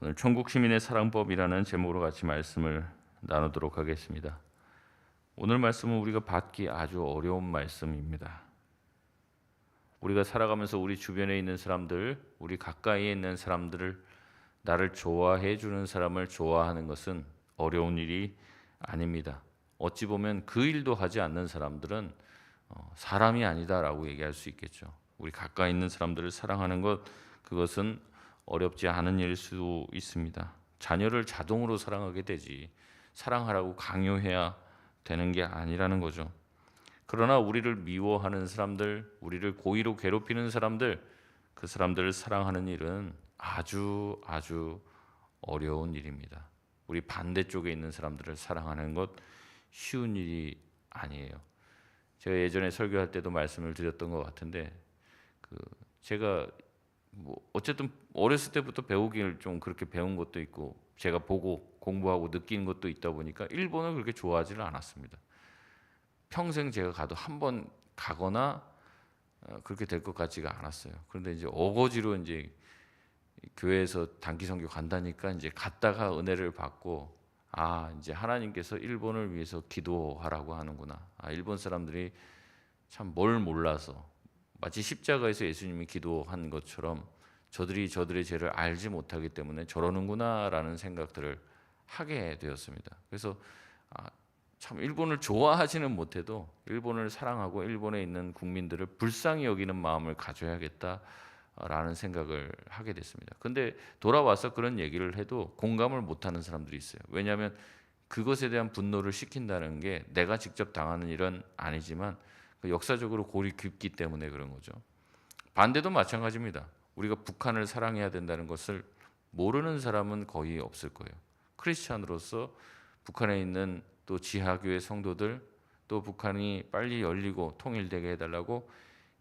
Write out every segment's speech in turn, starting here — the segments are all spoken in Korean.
오늘 천국 시민의 사랑법이라는 제목으로 같이 말씀을 나누도록 하겠습니다. 오늘 말씀은 우리가 받기 아주 어려운 말씀입니다. 우리가 살아가면서 우리 주변에 있는 사람들, 우리 가까이에 있는 사람들을 나를 좋아해 주는 사람을 좋아하는 것은 어려운 일이 아닙니다. 어찌 보면 그 일도 하지 않는 사람들은 사람이 아니다라고 얘기할 수 있겠죠. 우리 가까이 있는 사람들을 사랑하는 것, 그것은 어렵지 않은 일일 수 있습니다. 자녀를 자동으로 사랑하게 되지 사랑하라고 강요해야 되는 게 아니라는 거죠. 그러나 우리를 미워하는 사람들, 우리를 고의로 괴롭히는 사람들, 그 사람들을 사랑하는 일은 아주 어려운 일입니다. 우리 반대쪽에 있는 사람들을 사랑하는 것 쉬운 일이 아니에요. 제가 예전에 설교할 때도 말씀을 드렸던 것 같은데, 제가 어쨌든 어렸을 때부터 배우기를 좀 그렇게 배운 것도 있고, 제가 보고 공부하고 느낀 것도 있다 보니까 일본을 그렇게 좋아하지는 않았습니다. 평생 제가 가도 한 번 가거나 그렇게 될 것 같지가 않았어요. 그런데 이제 어거지로 이제 교회에서 단기 선교 간다니까 이제 갔다가 은혜를 받고, 이제 하나님께서 일본을 위해서 기도하라고 하는구나. 일본 사람들이 참 뭘 몰라서 마치 십자가에서 예수님이 기도한 것처럼 저들이 저들의 죄를 알지 못하기 때문에 저러는구나라는 생각들을 하게 되었습니다. 그래서 참 일본을 좋아하지는 못해도 일본을 사랑하고 일본에 있는 국민들을 불쌍히 여기는 마음을 가져야겠다라는 생각을 하게 됐습니다. 근데 돌아와서 그런 얘기를 해도 공감을 못하는 사람들이 있어요. 왜냐하면 그것에 대한 분노를 식힌다는 게 내가 직접 당하는 일은 아니지만 역사적으로 골이 깊기 때문에 그런 거죠. 반대도 마찬가지입니다. 우리가 북한을 사랑해야 된다는 것을 모르는 사람은 거의 없을 거예요. 크리스찬으로서 북한에 있는 또 지하교회 성도들, 또 북한이 빨리 열리고 통일되게 해달라고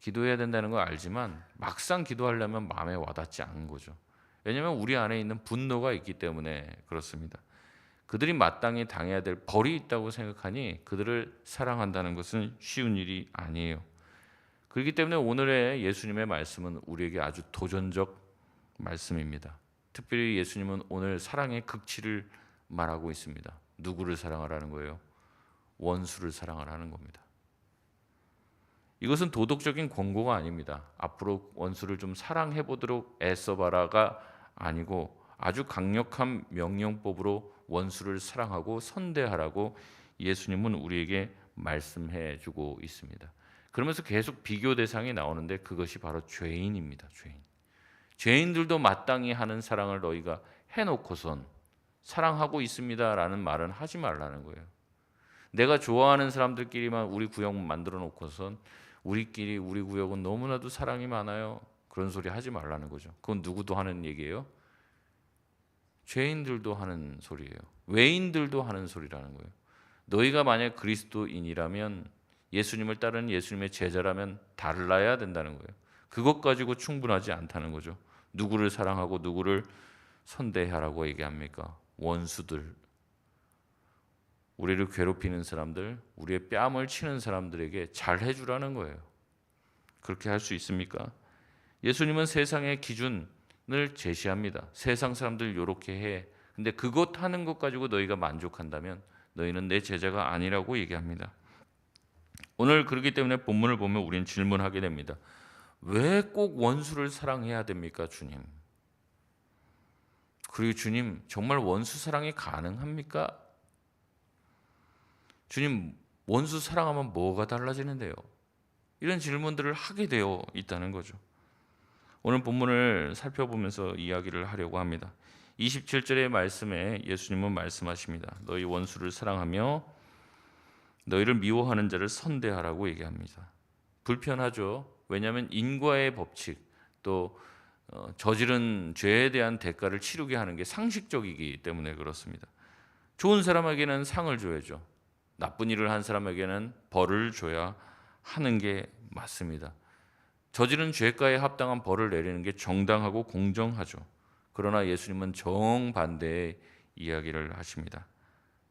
기도해야 된다는 걸 알지만 막상 기도하려면 마음에 와닿지 않은 거죠. 왜냐하면 우리 안에 있는 분노가 있기 때문에 그렇습니다. 그들이 마땅히 당해야 될 벌이 있다고 생각하니 그들을 사랑한다는 것은 쉬운 일이 아니에요. 그렇기 때문에 오늘의 예수님의 말씀은 우리에게 아주 도전적 말씀입니다. 특별히 예수님은 오늘 사랑의 극치를 말하고 있습니다. 누구를 사랑하라는 거예요? 원수를 사랑하라는 겁니다. 이것은 도덕적인 권고가 아닙니다. 앞으로 원수를 좀 사랑해 보도록 애써봐라가 아니고 아주 강력한 명령법으로 원수를 사랑하고 선대하라고 예수님은 우리에게 말씀해 주고 있습니다. 그러면서 계속 비교 대상이 나오는데 그것이 바로 죄인입니다. 죄인들도 마땅히 하는 사랑을 너희가 해놓고선 사랑하고 있습니다라는 말은 하지 말라는 거예요. 내가 좋아하는 사람들끼리만 우리 구역 만들어 놓고선 우리끼리 우리 구역은 너무나도 사랑이 많아요. 그런 소리 하지 말라는 거죠. 그건 누구도 하는 얘기예요? 죄인들도 하는 소리예요. 외인들도 하는 소리라는 거예요. 너희가 만약 그리스도인이라면, 예수님을 따르는 예수님의 제자라면 달라야 된다는 거예요. 그것 가지고 충분하지 않다는 거죠. 누구를 사랑하고 누구를 선대하라고 얘기합니까? 원수들, 우리를 괴롭히는 사람들, 우리의 뺨을 치는 사람들에게 잘 해주라는 거예요. 그렇게 할 수 있습니까? 예수님은 세상의 기준을 제시합니다. 세상 사람들 이렇게 해. 근데 그것 하는 것 가지고 너희가 만족한다면 너희는 내 제자가 아니라고 얘기합니다. 오늘 그렇기 때문에 본문을 보면 우리는 질문하게 됩니다. 왜 꼭 원수를 사랑해야 됩니까, 주님? 그리고 주님, 정말 원수 사랑이 가능합니까? 주님, 원수 사랑하면 뭐가 달라지는데요? 이런 질문들을 하게 되어 있다는 거죠. 오늘 본문을 살펴보면서 이야기를 하려고 합니다. 27절의 말씀에 예수님은 말씀하십니다. 너희 원수를 사랑하며 너희를 미워하는 자를 선대하라고 얘기합니다. 불편하죠. 왜냐하면 인과의 법칙, 또 저지른 죄에 대한 대가를 치르게 하는 게 상식적이기 때문에 그렇습니다. 좋은 사람에게는 상을 줘야죠. 나쁜 일을 한 사람에게는 벌을 줘야 하는 게 맞습니다. 저지른 죄가에 합당한 벌을 내리는 게 정당하고 공정하죠. 그러나 예수님은 정반대의 이야기를 하십니다.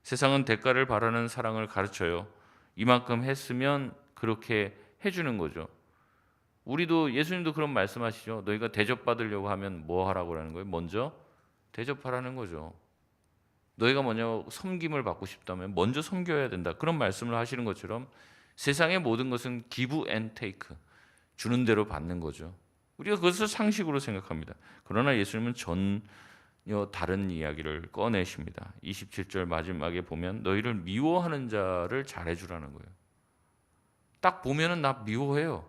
세상은 대가를 바라는 사랑을 가르쳐요. 이만큼 했으면 그렇게 해주는 거죠. 우리도, 예수님도 그런 말씀하시죠. 너희가 대접받으려고 하면 뭐 하라고 하는 거예요? 먼저 대접하라는 거죠. 너희가 먼저 섬김을 받고 싶다면 먼저 섬겨야 된다. 그런 말씀을 하시는 것처럼 세상의 모든 것은 give and take, 주는 대로 받는 거죠. 우리가 그것을 상식으로 생각합니다. 그러나 예수님은 전혀 다른 이야기를 꺼내십니다. 27절 마지막에 보면 너희를 미워하는 자를 잘해주라는 거예요. 딱 보면은 나 미워해요.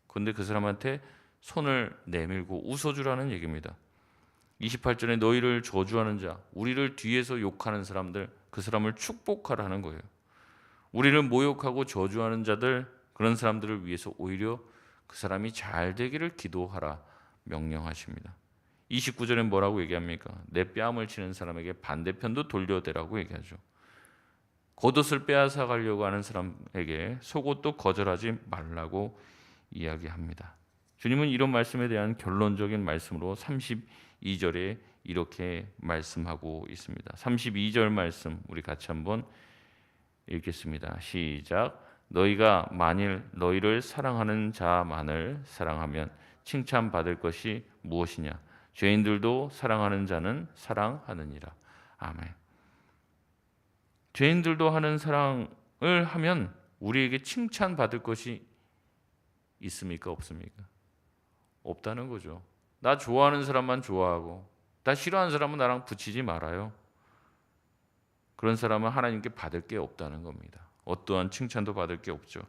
그런데 그 사람한테 손을 내밀고 웃어주라는 얘기입니다. 28절에 너희를 저주하는 자, 우리를 뒤에서 욕하는 사람들, 그 사람을 축복하라는 거예요. 우리를 모욕하고 저주하는 자들, 그런 사람들을 위해서 오히려 그 사람이 잘 되기를 기도하라 명령하십니다. 29절에 뭐라고 얘기합니까? 내 뺨을 치는 사람에게 반대편도 돌려대라고 얘기하죠. 겉옷을 빼앗아 가려고 하는 사람에게 속옷도 거절하지 말라고 이야기합니다. 주님은 이런 말씀에 대한 결론적인 말씀으로 32절에 이렇게 말씀하고 있습니다. 32절 말씀 우리 같이 한번 읽겠습니다. 시작. 너희가 만일 너희를 사랑하는 자만을 사랑하면 칭찬받을 것이 무엇이냐? 죄인들도 사랑하는 자는 사랑하느니라. 아멘. 죄인들도 하는 사랑을 하면 우리에게 칭찬받을 것이 있습니까? 없습니까? 없다는 거죠. 나 좋아하는 사람만 좋아하고 나 싫어하는 사람은 나랑 붙이지 말아요. 그런 사람은 하나님께 받을 게 없다는 겁니다. 어떠한 칭찬도 받을 게 없죠.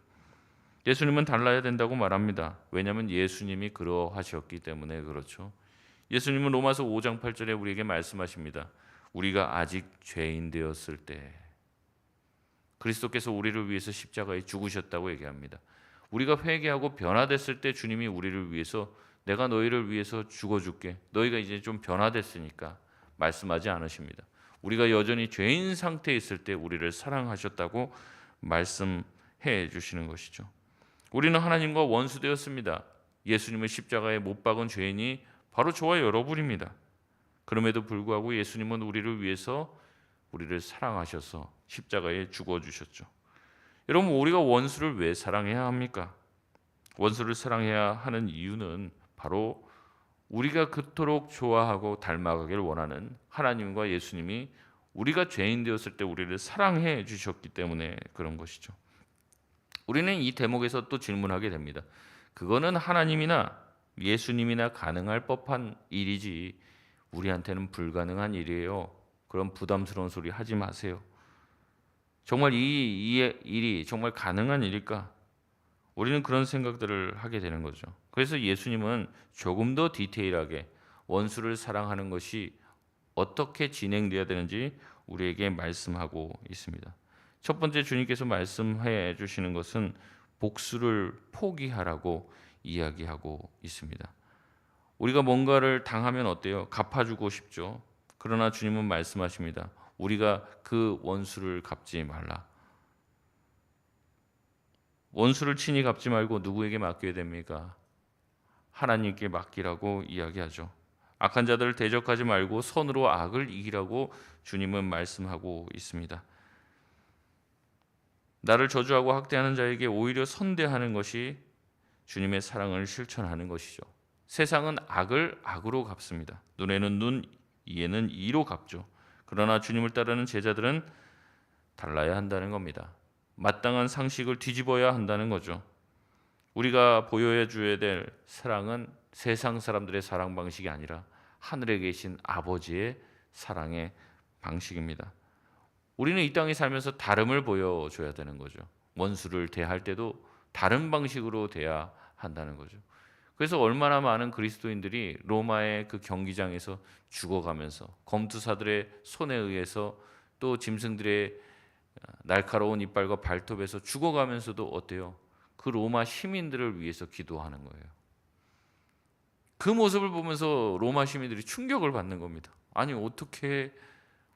예수님은 달라야 된다고 말합니다. 왜냐하면 예수님이 그러하셨기 때문에 그렇죠. 예수님은 로마서 5장 8절에 우리에게 말씀하십니다. 우리가 아직 죄인 되었을 때 그리스도께서 우리를 위해서 십자가에 죽으셨다고 얘기합니다. 우리가 회개하고 변화됐을 때 주님이 우리를 위해서 내가 너희를 위해서 죽어줄게. 너희가 이제 좀 변화됐으니까 말씀하지 않으십니다. 우리가 여전히 죄인 상태에 있을 때 우리를 사랑하셨다고 말씀해 주시는 것이죠. 우리는 하나님과 원수 되었습니다. 예수님을 십자가에 못 박은 죄인이 바로 저와 여러분입니다. 그럼에도 불구하고 예수님은 우리를 위해서 우리를 사랑하셔서 십자가에 죽어주셨죠. 여러분, 우리가 원수를 왜 사랑해야 합니까? 원수를 사랑해야 하는 이유는 바로 우리가 그토록 좋아하고 닮아가길 원하는 하나님과 예수님이 우리가 죄인 되었을 때 우리를 사랑해 주셨기 때문에 그런 것이죠. 우리는 이 대목에서 또 질문하게 됩니다. 그거는 하나님이나 예수님이나 가능할 법한 일이지 우리한테는 불가능한 일이에요. 그런 부담스러운 소리 하지 마세요. 정말 이 일이 정말 가능한 일일까? 우리는 그런 생각들을 하게 되는 거죠. 그래서 예수님은 조금 더 디테일하게 원수를 사랑하는 것이 어떻게 진행되어야 되는지 우리에게 말씀하고 있습니다. 첫 번째 주님께서 말씀해 주시는 것은 복수를 포기하라고 이야기하고 있습니다. 우리가 뭔가를 당하면 어때요? 갚아주고 싶죠. 그러나 주님은 말씀하십니다. 우리가 그 원수를 갚지 말라. 원수를 친히 갚지 말고 누구에게 맡겨야 됩니까? 하나님께 맡기라고 이야기하죠. 악한 자들을 대적하지 말고 선으로 악을 이기라고 주님은 말씀하고 있습니다. 나를 저주하고 학대하는 자에게 오히려 선대하는 것이 주님의 사랑을 실천하는 것이죠. 세상은 악을 악으로 갚습니다. 눈에는 눈, 이에는 이로 갚죠. 그러나 주님을 따르는 제자들은 달라야 한다는 겁니다. 마땅한 상식을 뒤집어야 한다는 거죠. 우리가 보여줘야 될 사랑은 세상 사람들의 사랑 방식이 아니라 하늘에 계신 아버지의 사랑의 방식입니다. 우리는 이 땅에 살면서 다름을 보여줘야 되는 거죠. 원수를 대할 때도 다른 방식으로 대해야 한다는 거죠. 그래서 얼마나 많은 그리스도인들이 로마의 그 경기장에서 죽어가면서 검투사들의 손에 의해서 또 짐승들의 날카로운 이빨과 발톱에서 죽어가면서도 어때요? 그 로마 시민들을 위해서 기도하는 거예요. 그 모습을 보면서 로마 시민들이 충격을 받는 겁니다. 아니 어떻게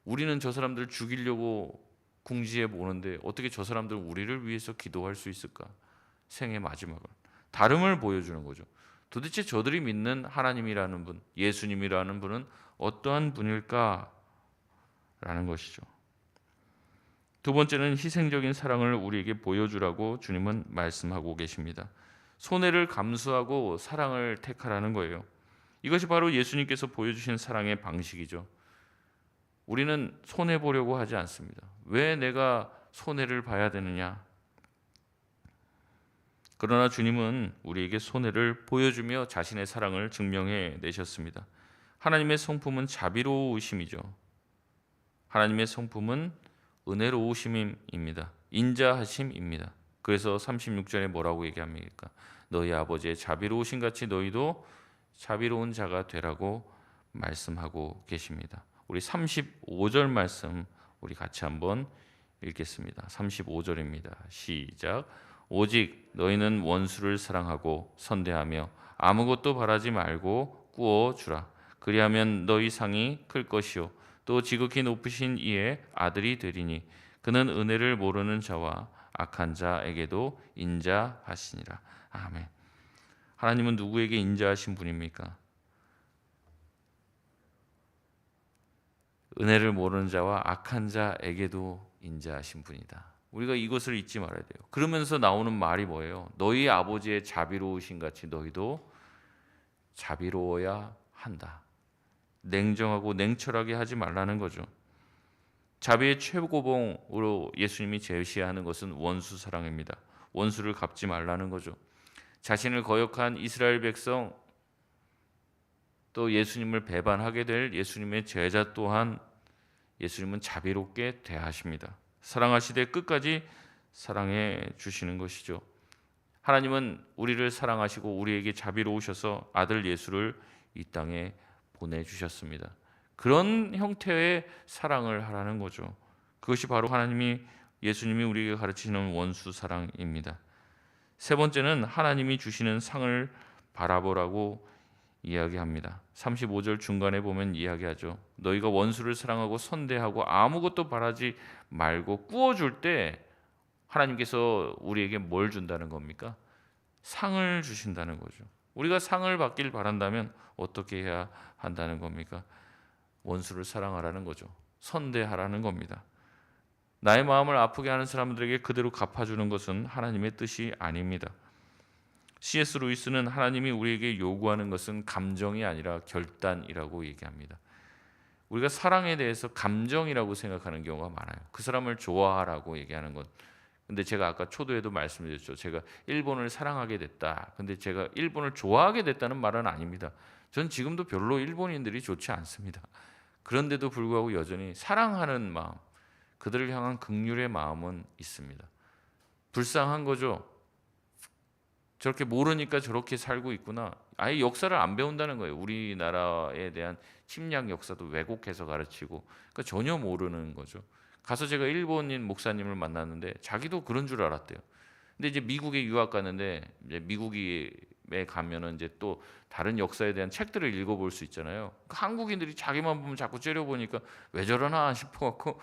우리는 저 사람들을 죽이려고 궁지에 모는데 어떻게 저 사람들은 우리를 위해서 기도할 수 있을까? 생의 마지막을 다름을 보여주는 거죠. 도대체 저들이 믿는 하나님이라는 분, 예수님이라는 분은 어떠한 분일까라는 것이죠. 두 번째는 희생적인 사랑을 우리에게 보여주라고 주님은 말씀하고 계십니다. 손해를 감수하고 사랑을 택하라는 거예요. 이것이 바로 예수님께서 보여주신 사랑의 방식이죠. 우리는 손해 보려고 하지 않습니다. 왜 내가 손해를 봐야 되느냐? 그러나 주님은 우리에게 손해를 보여주며 자신의 사랑을 증명해 내셨습니다. 하나님의 성품은 자비로우심이죠. 하나님의 성품은 은혜로우심입니다. 인자하심입니다. 그래서 36절에 뭐라고 얘기합니까? 너희 아버지의 자비로우신 같이 너희도 자비로운 자가 되라고 말씀하고 계십니다. 우리 35절 말씀 우리 같이 한번 읽겠습니다. 35절입니다. 시작. 오직 너희는 원수를 사랑하고 선대하며 아무것도 바라지 말고 꾸어 주라. 그리하면 너희 상이 클 것이요 또 지극히 높으신 이의 아들이 되리니 그는 은혜를 모르는 자와 악한 자에게도 인자하시니라. 아멘. 하나님은 누구에게 인자하신 분입니까? 은혜를 모르는 자와 악한 자에게도 인자하신 분이다. 우리가 이것을 잊지 말아야 돼요. 그러면서 나오는 말이 뭐예요? 너희 아버지의 자비로우신 같이 너희도 자비로워야 한다. 냉정하고 냉철하게 하지 말라는 거죠. 자비의 최고봉으로 예수님이 제시하는 것은 원수 사랑입니다. 원수를 갚지 말라는 거죠. 자신을 거역한 이스라엘 백성 또 예수님을 배반하게 될 예수님의 제자 또한 예수님은 자비롭게 대하십니다. 사랑하시되 끝까지 사랑해 주시는 것이죠. 하나님은 우리를 사랑하시고 우리에게 자비로우셔서 아들 예수를 이 땅에 보내주셨습니다. 그런 형태의 사랑을 하라는 거죠. 그것이 바로 예수님이 우리에게 가르치는 원수 사랑입니다. 세 번째는 하나님이 주시는 상을 바라보라고 이야기합니다. 35절 중간에 보면 이야기하죠. 너희가 원수를 사랑하고 선대하고 아무것도 바라지 말고 꾸어줄 때 하나님께서 우리에게 뭘 준다는 겁니까? 상을 주신다는 거죠. 우리가 상을 받길 바란다면 어떻게 해야 한다는 겁니까? 원수를 사랑하라는 거죠. 선대하라는 겁니다. 나의 마음을 아프게 하는 사람들에게 그대로 갚아주는 것은 하나님의 뜻이 아닙니다. C.S. 루이스는 하나님이 우리에게 요구하는 것은 감정이 아니라 결단이라고 얘기합니다. 우리가 사랑에 대해서 감정이라고 생각하는 경우가 많아요. 그 사람을 좋아하라고 얘기하는 것. 근데 제가 아까 초도에도 말씀드렸죠. 제가 일본을 사랑하게 됐다. 근데 제가 일본을 좋아하게 됐다는 말은 아닙니다. 전 지금도 별로 일본인들이 좋지 않습니다. 그런데도 불구하고 여전히 사랑하는 마음, 그들을 향한 긍휼의 마음은 있습니다. 불쌍한 거죠. 저렇게 모르니까 저렇게 살고 있구나. 아예 역사를 안 배운다는 거예요. 우리나라에 대한 침략 역사도 왜곡해서 가르치고 그러니까 전혀 모르는 거죠. 가서 제가 일본인 목사님을 만났는데 자기도 그런 줄 알았대요. 근데 이제 미국에 유학 갔는데 이제 미국에 가면은 이제 또 다른 역사에 대한 책들을 읽어볼 수 있잖아요. 그러니까 한국인들이 자기만 보면 자꾸 째려보니까 왜 저러나 싶어갖고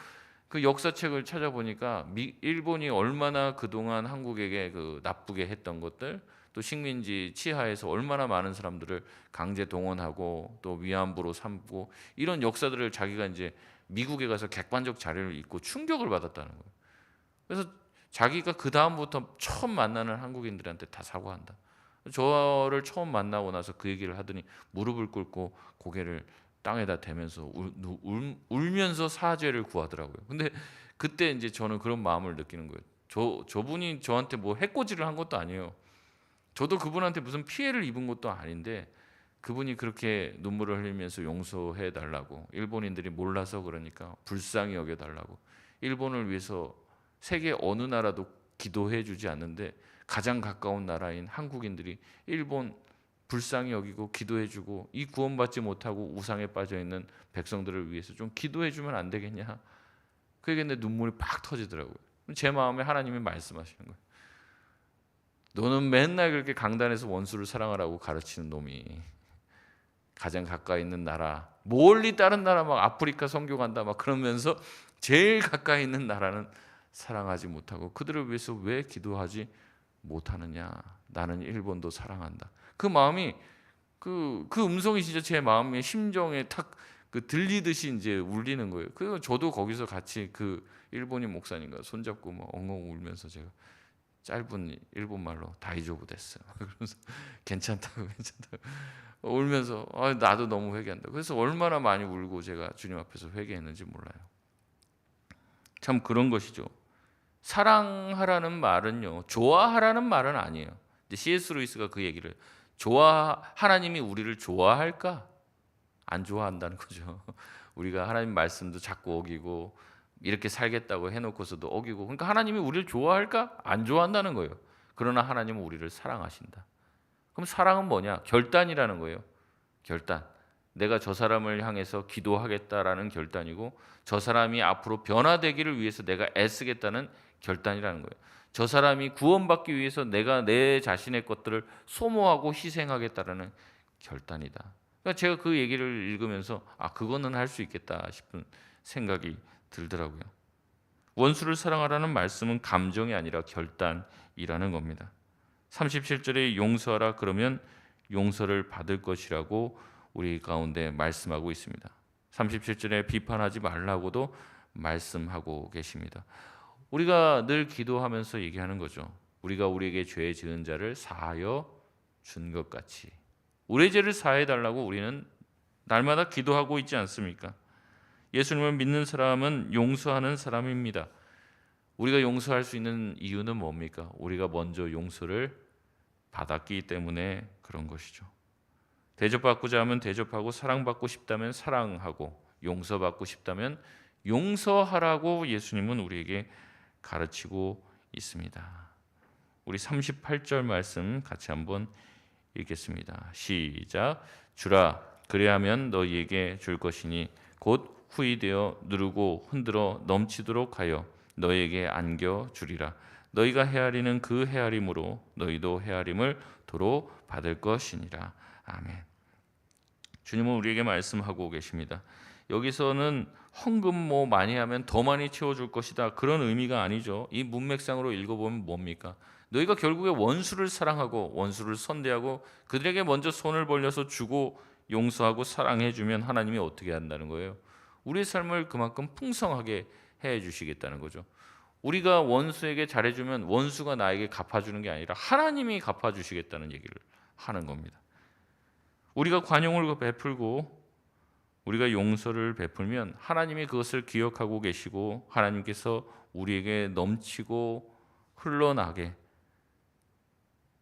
그 역사책을 찾아보니까 일본이 얼마나 그동안 한국에게 그 나쁘게 했던 것들, 또 식민지 치하에서 얼마나 많은 사람들을 강제 동원하고 또 위안부로 삼고 이런 역사들을 자기가 이제 미국에 가서 객관적 자료를 읽고 충격을 받았다는 거예요. 그래서 자기가 그 다음부터 처음 만나는 한국인들한테 다 사과한다. 저를 처음 만나고 나서 그 얘기를 하더니 무릎을 꿇고 고개를 땅에다 대면서 울면서 사죄를 구하더라고요. 근데 그때 이제 저는 그런 마음을 느끼는 거예요. 저분이 저한테 뭐 해코지를 한 것도 아니에요. 저도 그분한테 무슨 피해를 입은 것도 아닌데 그분이 그렇게 눈물을 흘리면서 용서해 달라고, 일본인들이 몰라서 그러니까 불쌍히 여겨 달라고, 일본을 위해서 세계 어느 나라도 기도해 주지 않는데 가장 가까운 나라인 한국인들이 일본 불쌍히 여기고 기도해 주고 이 구원받지 못하고 우상에 빠져 있는 백성들을 위해서 좀 기도해 주면 안 되겠냐. 그게 내 눈물이 팍 터지더라고요. 제 마음에 하나님이 말씀하시는 거예요. 너는 맨날 그렇게 강단에서 원수를 사랑하라고 가르치는 놈이 가장 가까이 있는 나라, 멀리 다른 나라 막 아프리카 선교 간다 막 그러면서 제일 가까이 있는 나라는 사랑하지 못하고 그들을 위해서 왜 기도하지 못하느냐. 나는 일본도 사랑한다. 그 마음이 그 음성이 진짜 제 마음의 심정에 탁 그 들리듯이 이제 울리는 거예요. 그래서 저도 거기서 같이 그 일본인 목사님과 손잡고 막 엉엉 울면서 제가 짧은 일본말로 다이조부 됐어요. 그러면서 괜찮다고. 울면서 나도 너무 회개한다. 그래서 얼마나 많이 울고 제가 주님 앞에서 회개했는지 몰라요. 참 그런 것이죠. 사랑하라는 말은요, 좋아하라는 말은 아니에요. 이제 C.S. 루이스가 그 얘기를 하나님이 우리를 좋아할까? 안 좋아한다는 거죠. 우리가 하나님 말씀도 자꾸 어기고 이렇게 살겠다고 해놓고서도 어기고, 그러니까 하나님이 우리를 좋아할까? 안 좋아한다는 거예요. 그러나 하나님은 우리를 사랑하신다. 그럼 사랑은 뭐냐? 결단이라는 거예요. 결단. 내가 저 사람을 향해서 기도하겠다라는 결단이고, 저 사람이 앞으로 변화되기를 위해서 내가 애쓰겠다는 결단이라는 거예요. 저 사람이 구원받기 위해서 내가 내 자신의 것들을 소모하고 희생하겠다라는 결단이다. 그러니까 제가 그 얘기를 읽으면서 그거는 할 수 있겠다 싶은 생각이 들더라고요. 원수를 사랑하라는 말씀은 감정이 아니라 결단이라는 겁니다. 37절에 용서하라 그러면 용서를 받을 것이라고 우리 가운데 말씀하고 있습니다. 37절에 비판하지 말라고도 말씀하고 계십니다. 우리가 늘 기도하면서 얘기하는 거죠. 우리가 우리에게 죄 지은 자를 사하여 준 것 같이 우리의 죄를 사해 달라고 우리는 날마다 기도하고 있지 않습니까? 예수님을 믿는 사람은 용서하는 사람입니다. 우리가 용서할 수 있는 이유는 뭡니까? 우리가 먼저 용서를 받았기 때문에 그런 것이죠. 대접받고자 하면 대접하고, 사랑받고 싶다면 사랑하고, 용서받고 싶다면 용서하라고 예수님은 우리에게 가르치고 있습니다. 우리 38절 말씀 같이 한번 읽겠습니다. 시작. 주라 그리하면 너희에게 줄 것이니 곧 후이되어 누르고 흔들어 넘치도록 하여 너희에게 안겨 주리라. 너희가 헤아리는 그 헤아림으로 너희도 헤아림을 도로 받을 것이니라. 아멘. 주님은 우리에게 말씀하고 계십니다. 여기서는 헌금 많이 하면 더 많이 채워줄 것이다, 그런 의미가 아니죠. 이 문맥상으로 읽어보면 뭡니까? 너희가 결국에 원수를 사랑하고 원수를 선대하고 그들에게 먼저 손을 벌려서 주고 용서하고 사랑해주면 하나님이 어떻게 한다는 거예요? 우리의 삶을 그만큼 풍성하게 해주시겠다는 거죠. 우리가 원수에게 잘해주면 원수가 나에게 갚아주는 게 아니라 하나님이 갚아주시겠다는 얘기를 하는 겁니다. 우리가 관용을 베풀고 우리가 용서를 베풀면 하나님이 그것을 기억하고 계시고 하나님께서 우리에게 넘치고 흘러나게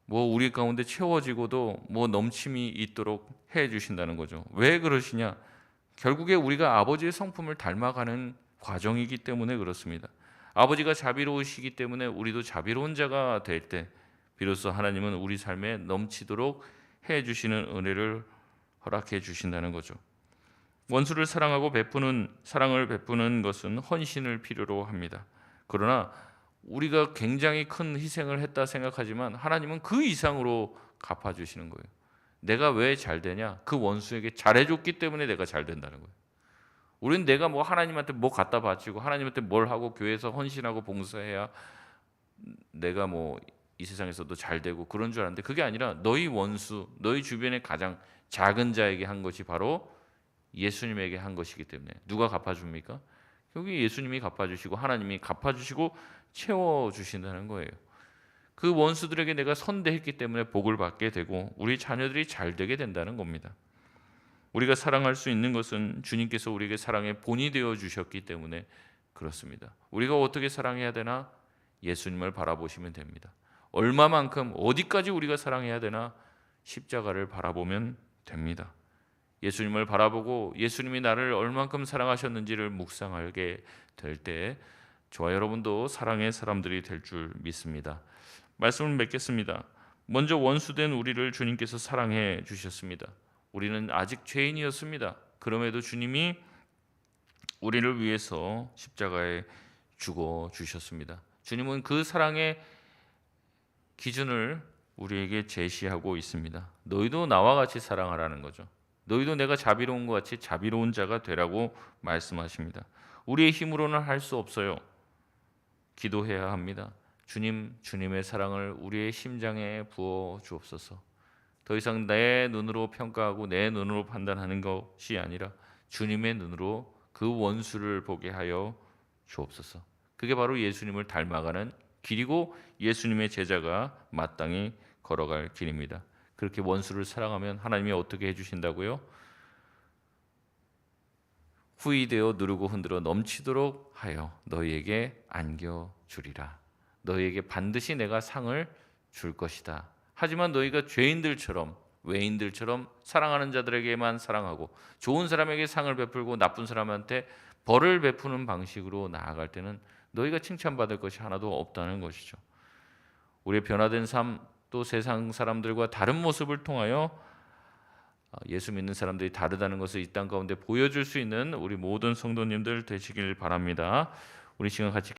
우리 가운데 채워지고도 넘침이 있도록 해 주신다는 거죠. 왜 그러시냐? 결국에 우리가 아버지의 성품을 닮아가는 과정이기 때문에 그렇습니다. 아버지가 자비로우시기 때문에 우리도 자비로운 자가 될 때 비로소 하나님은 우리 삶에 넘치도록 해 주시는 은혜를 허락해 주신다는 거죠. 원수를 사랑하고 사랑을 베푸는 것은 헌신을 필요로 합니다. 그러나 우리가 굉장히 큰 희생을 했다 생각하지만 하나님은 그 이상으로 갚아주시는 거예요. 내가 왜 잘 되냐? 그 원수에게 잘해줬기 때문에 내가 잘 된다는 거예요. 우리는 내가 하나님한테 갖다 바치고 하나님한테 뭘 하고 교회에서 헌신하고 봉사해야 내가 이 세상에서도 잘 되고 그런 줄 알았는데 그게 아니라 너희 원수, 너희 주변의 가장 작은 자에게 한 것이 바로 예수님에게 한 것이기 때문에 누가 갚아줍니까? 여기 예수님이 갚아주시고 하나님이 갚아주시고 채워주신다는 거예요. 그 원수들에게 내가 선대했기 때문에 복을 받게 되고 우리 자녀들이 잘 되게 된다는 겁니다. 우리가 사랑할 수 있는 것은 주님께서 우리에게 사랑의 본이 되어 주셨기 때문에 그렇습니다. 우리가 어떻게 사랑해야 되나? 예수님을 바라보시면 됩니다. 얼마만큼 어디까지 우리가 사랑해야 되나? 십자가를 바라보면 됩니다. 예수님을 바라보고 예수님이 나를 얼만큼 사랑하셨는지를 묵상하게 될 때 저와 여러분도 사랑의 사람들이 될 줄 믿습니다. 말씀을 맺겠습니다. 먼저 원수된 우리를 주님께서 사랑해 주셨습니다. 우리는 아직 죄인이었습니다. 그럼에도 주님이 우리를 위해서 십자가에 죽어 주셨습니다. 주님은 그 사랑의 기준을 우리에게 제시하고 있습니다. 너희도 나와 같이 사랑하라는 거죠. 너희도 내가 자비로운 것 같이 자비로운 자가 되라고 말씀하십니다. 우리의 힘으로는 할 수 없어요. 기도해야 합니다. 주님의 사랑을 우리의 심장에 부어 주옵소서. 더 이상 내 눈으로 평가하고 내 눈으로 판단하는 것이 아니라 주님의 눈으로 그 원수를 보게 하여 주옵소서. 그게 바로 예수님을 닮아가는 길이고 예수님의 제자가 마땅히 걸어갈 길입니다. 그렇게 원수를 사랑하면 하나님이 어떻게 해주신다고요? 후이되어 누르고 흔들어 넘치도록 하여 너희에게 안겨주리라. 너희에게 반드시 내가 상을 줄 것이다. 하지만 너희가 죄인들처럼 외인들처럼 사랑하는 자들에게만 사랑하고 좋은 사람에게 상을 베풀고 나쁜 사람한테 벌을 베푸는 방식으로 나아갈 때는 너희가 칭찬받을 것이 하나도 없다는 것이죠. 우리의 변화된 삶, 또 세상 사람들과 다른 모습을 통하여 예수 믿는 사람들이 다르다는 것을 이 땅 가운데 보여줄 수 있는 우리 모든 성도님들 되시길 바랍니다. 우리 시간 같이